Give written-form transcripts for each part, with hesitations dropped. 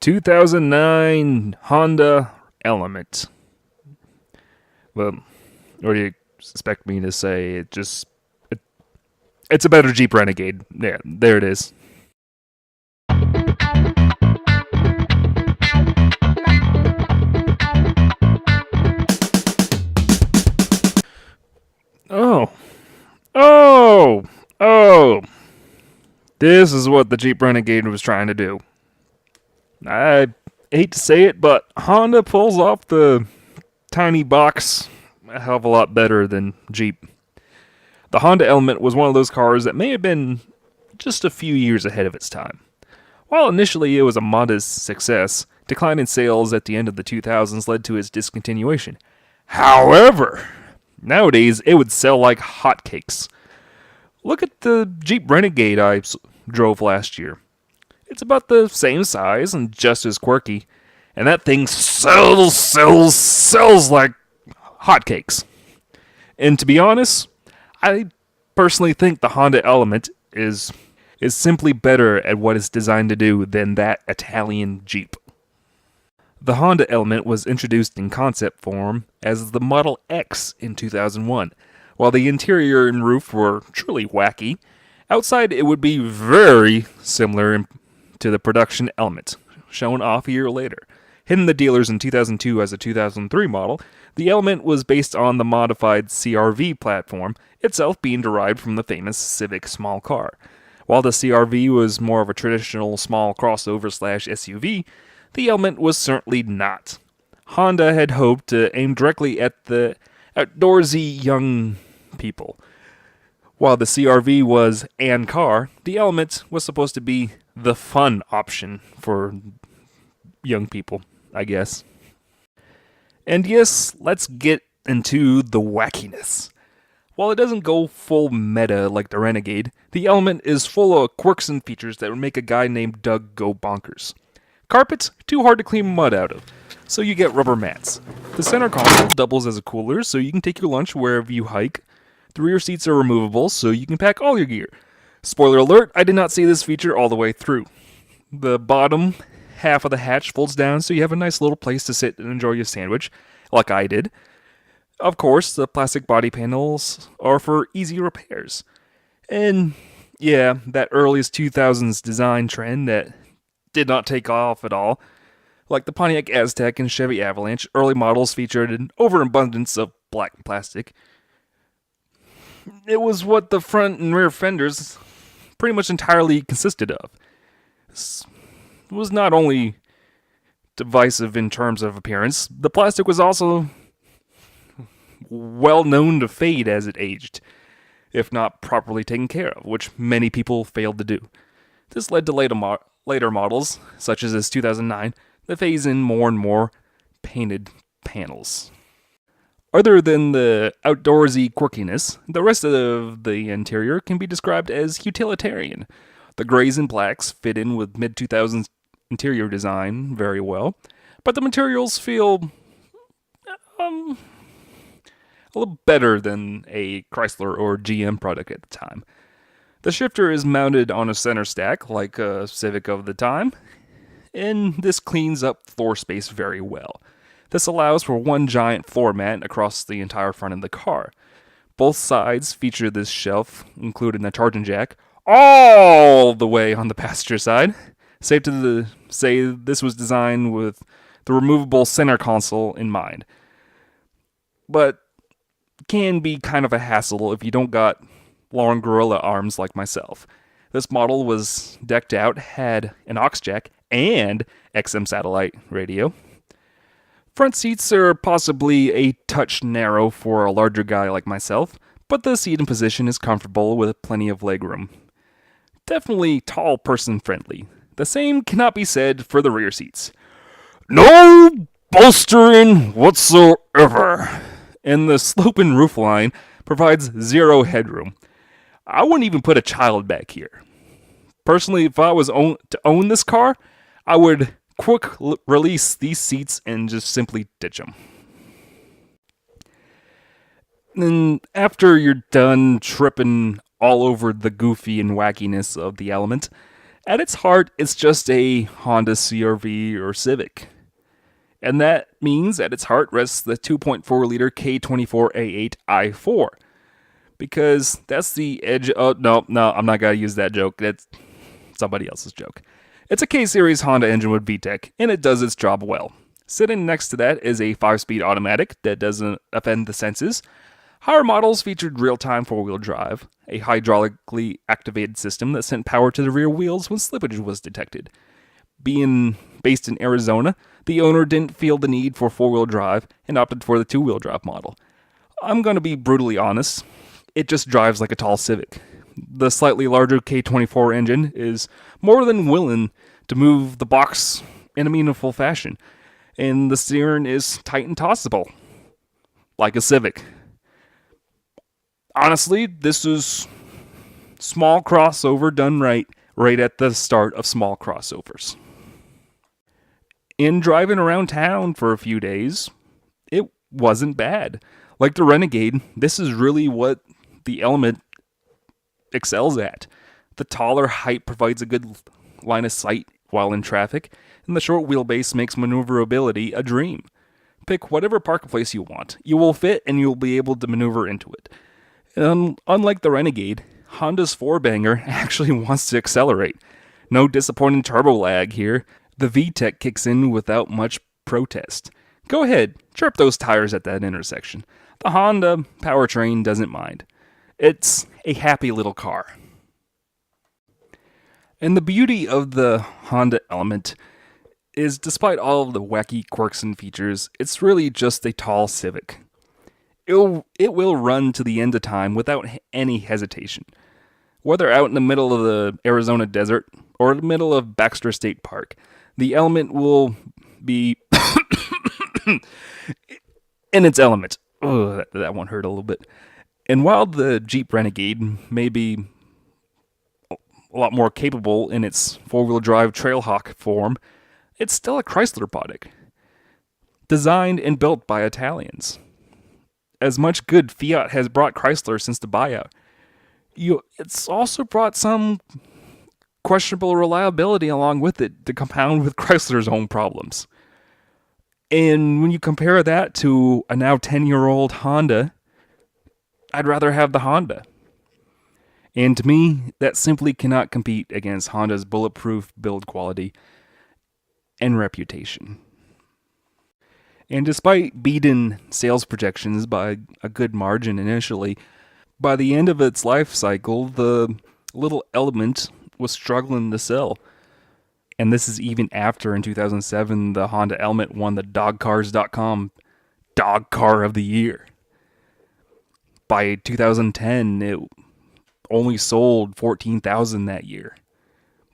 2009 Honda Element. Well, what do you expect me to say? It's a better Jeep Renegade. Yeah, there it is. Oh. Oh! Oh! This is what the Jeep Renegade was trying to do. I hate to say it, but Honda pulls off the tiny box a hell of a lot better than Jeep. The Honda Element was one of those cars that may have been just a few years ahead of its time. While initially it was a modest success, decline in sales at the end of the 2000s led to its discontinuation. However, nowadays it would sell like hotcakes. Look at the Jeep Renegade I drove last year. It's about the same size and just as quirky, and that thing sells like hotcakes. And to be honest, I personally think the Honda Element is simply better at what it's designed to do than that Italian Jeep. The Honda Element was introduced in concept form as the Model X in 2001. While the interior and roof were truly wacky, outside it would be very similar to the production Element, shown off a year later. Hitting the dealers in 2002 as a 2003 model, the Element was based on the modified CRV platform, itself being derived from the famous Civic small car. While the CRV was more of a traditional small crossover/SUV, the Element was certainly not. Honda had hoped to aim directly at the outdoorsy young people. While the CRV was an car, the Element was supposed to be the fun option for young people, I guess. And yes, let's get into the wackiness. While it doesn't go full meta like the Renegade, the Element is full of quirks and features that would make a guy named Doug go bonkers. Carpets, too hard to clean mud out of, so you get rubber mats. The center console doubles as a cooler, so you can take your lunch wherever you hike. The rear seats are removable, so you can pack all your gear. Spoiler alert, I did not see this feature all the way through. The bottom half of the hatch folds down, so you have a nice little place to sit and enjoy your sandwich, like I did. Of course, the plastic body panels are for easy repairs. And yeah, that earliest 2000s design trend that did not take off at all. Like the Pontiac Aztek and Chevy Avalanche, early models featured an overabundance of black plastic. It was what the front and rear fenders pretty much entirely consisted of. This was not only divisive in terms of appearance, the plastic was also well known to fade as it aged, if not properly taken care of, which many people failed to do. This led to later models, such as this 2009, that phase in more and more painted panels. Other than the outdoorsy quirkiness, the rest of the interior can be described as utilitarian. The grays and blacks fit in with mid-2000s interior design very well, but the materials feel a little better than a Chrysler or GM product at the time. The shifter is mounted on a center stack like a Civic of the time, and this cleans up floor space very well. This allows for one giant floor mat across the entire front of the car. Both sides feature this shelf, including a charging jack, all the way on the passenger side. Safe to say this was designed with the removable center console in mind. But can be kind of a hassle if you don't got long gorilla arms like myself. This model was decked out, had an aux jack and XM satellite radio. Front seats are possibly a touch narrow for a larger guy like myself, but the seating position is comfortable with plenty of legroom. Definitely tall person friendly. The same cannot be said for the rear seats. No bolstering whatsoever, and the sloping roofline provides zero headroom. I wouldn't even put a child back here. Personally, if I was to own this car, I would quick release these seats and just simply ditch them. Then after you're done tripping all over the goofy and wackiness of the Element, At its heart, it's just a Honda CRV or Civic. And that means at its heart rests the 2.4 liter K24A8 i4. Because that's the edge. Oh, no, I'm not going to use that joke. That's somebody else's joke. It's a K-Series Honda engine with VTEC, and it does its job well. Sitting next to that is a 5-speed automatic that doesn't offend the senses. Higher models featured real-time 4-wheel drive, a hydraulically activated system that sent power to the rear wheels when slippage was detected. Being based in Arizona, the owner didn't feel the need for 4-wheel drive and opted for the 2-wheel drive model. I'm going to be brutally honest, it just drives like a tall Civic. The slightly larger K24 engine is more than willing to move the box in a meaningful fashion, and the steering is tight and tossable, like a Civic. Honestly, this is small crossover done right at the start of small crossovers. In driving around town for a few days, it wasn't bad. Like the Renegade, this is really what the Element excels at. The taller height provides a good line of sight while in traffic, and the short wheelbase makes maneuverability a dream. Pick whatever parking place you want. You will fit and you'll be able to maneuver into it. Unlike the Renegade, Honda's 4-banger actually wants to accelerate. No disappointing turbo lag here. The VTEC kicks in without much protest. Go ahead, chirp those tires at that intersection. The Honda powertrain doesn't mind. It's a happy little car. And the beauty of the Honda Element is, despite all of the wacky quirks and features, it's really just a tall Civic. It will run to the end of time without any hesitation. Whether out in the middle of the Arizona desert or in the middle of Baxter State Park, the Element will be in its element. Oh, that one hurt a little bit. And while the Jeep Renegade may be a lot more capable in its 4-wheel drive Trailhawk form, it's still a Chrysler product, designed and built by Italians. As much good Fiat has brought Chrysler since the buyout, it's also brought some questionable reliability along with it to compound with Chrysler's own problems. And when you compare that to a now 10-year-old Honda, I'd rather have the Honda. And to me, that simply cannot compete against Honda's bulletproof build quality and reputation. And despite beating sales projections by a good margin initially, by the end of its life cycle, the little Element was struggling to sell. And this is even after, in 2007, the Honda Element won the DogCars.com Dog Car of the Year. By 2010, it only sold 14,000 that year,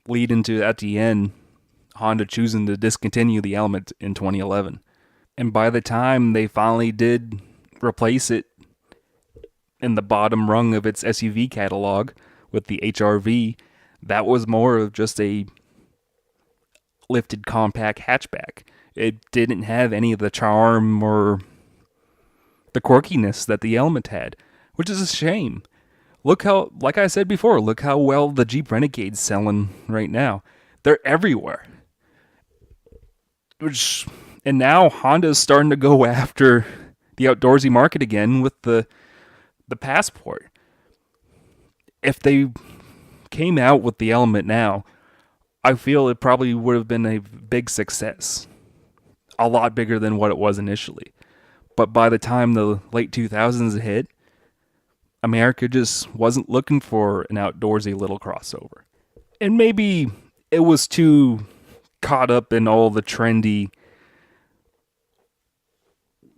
leading to, at the end, Honda choosing to discontinue the Element in 2011. And by the time they finally did replace it in the bottom rung of its SUV catalog with the HRV, that was more of just a lifted compact hatchback. It didn't have any of the charm or the quirkiness that the Element had, which is a shame. Look how, like I said before, look how well the Jeep Renegade's selling right now. They're everywhere. And now Honda's starting to go after the outdoorsy market again with the Passport. If they came out with the Element now, I feel it probably would have been a big success. A lot bigger than what it was initially. But by the time the late 2000s hit, America just wasn't looking for an outdoorsy little crossover. And maybe it was too caught up in all the trendy,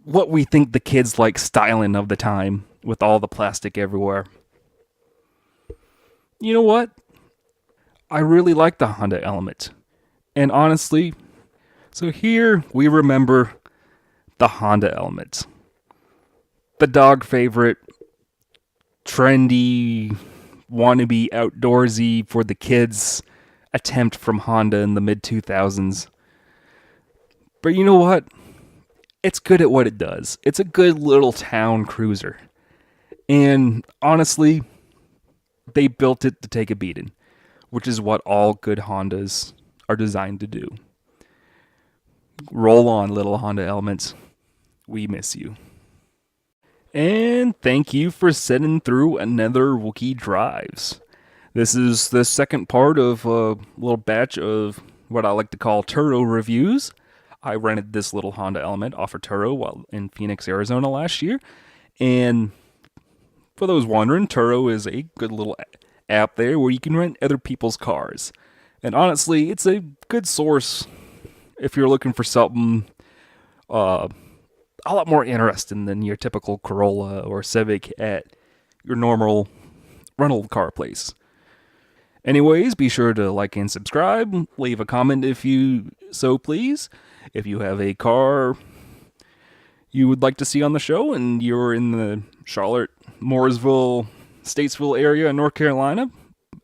what we think the kids like styling of the time, with all the plastic everywhere. You know what? I really like the Honda Element. And honestly, so here we remember the Honda Element. The dog favorite, trendy, wannabe outdoorsy for the kids attempt from Honda in the mid-2000s. But you know what? It's good at what it does. It's a good little town cruiser. And honestly, they built it to take a beating. which is what all good Hondas are designed to do. Roll on, little Honda Elements. We miss you. And thank you for sitting through another Wookie Drives. This is the second part of a little batch of what I like to call Turo reviews. I rented this little Honda Element off of Turo while in Phoenix, Arizona last year. And for those wondering, Turo is a good little app there where you can rent other people's cars. And honestly, it's a good source if you're looking for something a lot more interesting than your typical Corolla or Civic at your normal rental car place. Anyways, be sure to like and subscribe. Leave a comment if you so please. If you have a car you would like to see on the show and you're in the Charlotte, Mooresville, Statesville area in North Carolina,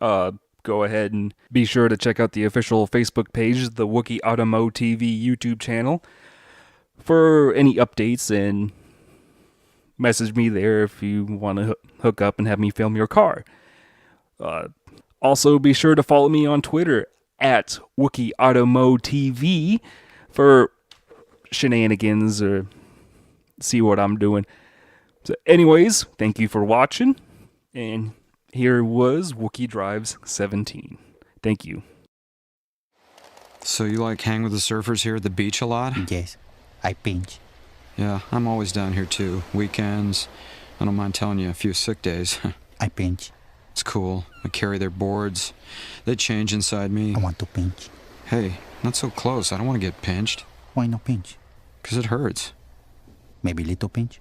go ahead and be sure to check out the official Facebook page, the Wookie Automo TV YouTube channel, for any updates, and message me there if you want to hook up and have me film your car. Also, be sure to follow me on Twitter at Wookie Automo TV for shenanigans or see what I'm doing. So anyways, thank you for watching, and here was Wookie Drives 17. Thank you. So you like hang with the surfers here at the beach a lot? Yes, I pinch. Yeah, I'm always down here too. Weekends. I don't mind telling you, a few sick days. I pinch. It's cool. I carry their boards. They change inside me. I want to pinch. Hey, not so close. I don't want to get pinched. Why no pinch? 'Cause it hurts. Maybe little pinch?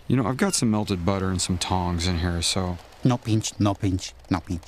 You know, I've got some melted butter and some tongs in here, so... No pinch, no pinch, no pinch.